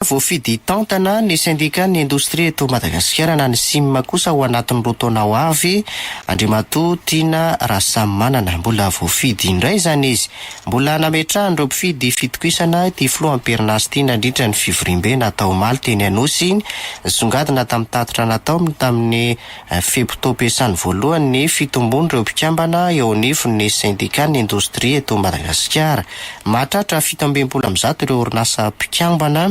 Voafidy tantana ny syndicat-ny indostria eto Madagasikara na ny SIM kosa ho anatin'ny roa taona ho avy. Andriamatoa Tiana Rasamanana mbola voafidy indray zany izy. Mbola nametrahany ireo mpifidy fitokisana ity filoam-perinasa ity nandritra ny fivoriam-be natao omaly teny Anosy. Songadina tamin'ny tatitra natao tamin'ny feptom-piasany voalohany ny fitombony ireo mpikambana eo anivon'ny syndicat-ny indostria eto Madagasikara. Mahatratra 17% ireo orinasa mpikambana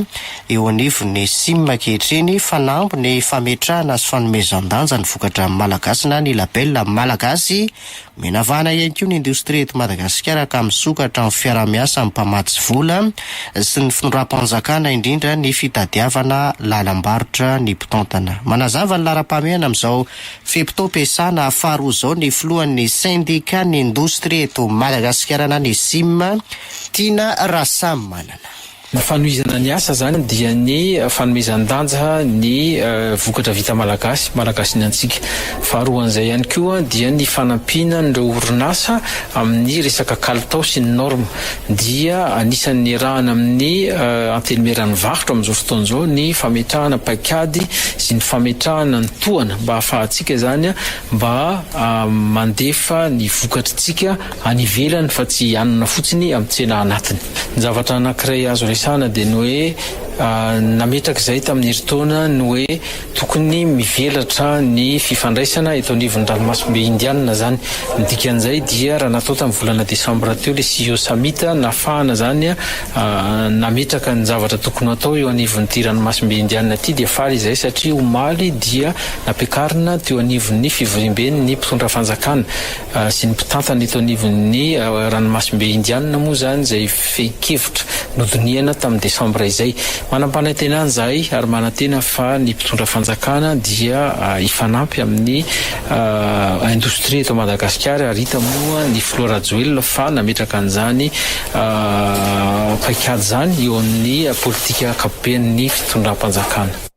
eo anivon'ny SIM ankehitriny fanambo ny fametrahana sy fanomezan-danja ny vokatra malagasy na ny labella malagasy. Menavana ihany koa ny indostria eto Madagasikara ka misokatra amin'ny fiara-miasa amin'ny mpamatsy vola sy ny fitondram-panjakana indrindra ny fitadiavana lalam-barotra ny mpitantana. Manazava ny laram-pahamehana amin'izao feptom-piasana faharoa izao ny filohan'ny syndicat-ny indostria eto Madagasikara na ny SIM Tiana Rasamanana. Ny fanohizana ny asa zany dia ny fanomezan-danja ny vokatra vita malagasy ny antsika. Faharoan'izay ihany koa dia ny fanampiana ireo orinasa amin'ny resaka kalitao sy ny norma. Dia anisan'ny rahana amin'ny antelimeran'ny varotra amin'izao fotoan'izao ny fametrahana paikady sy ny fametrahana ny tohana mba ahafahantsika zany mba mandefa ny vokatritsika any ivelany fa tsy hanana fotsiny amin'ny tsena anatiny. Ny zavatra anankiray azo resana dia ny hoe nametraka izay tamin'ny herintaona ny hoe tokony mivelatra ny fifandraisana eto anivon'ny ranomasimbe indiana zany. Ny dikan'izay dia raha natao tamin'ny volana desambra teo le CEO Summit nahafahana zany nametraka ny zavatra tokony atao eo anivon'ity ranomasimbe indiana ity dia faly izay satria omaly dia nampiakarina teo anivon'ny fivoriam-be ny mpitondra fanjakana sy ny mpitantana eto anivon'ny ranomasimbe indiana moa zany izay fehi-kevitra nodiniana tamin'ny desambra izay. Manam-panantena an'izay ary manantena fa ny mpitondra fanjakana dia ifanampy amin'ny indostria eto Madagasikara ary hita moa ny Flora Joel fa nametraka an'izany paikady zany eo amin'ny politika ankapobeny fitondram-panjakana.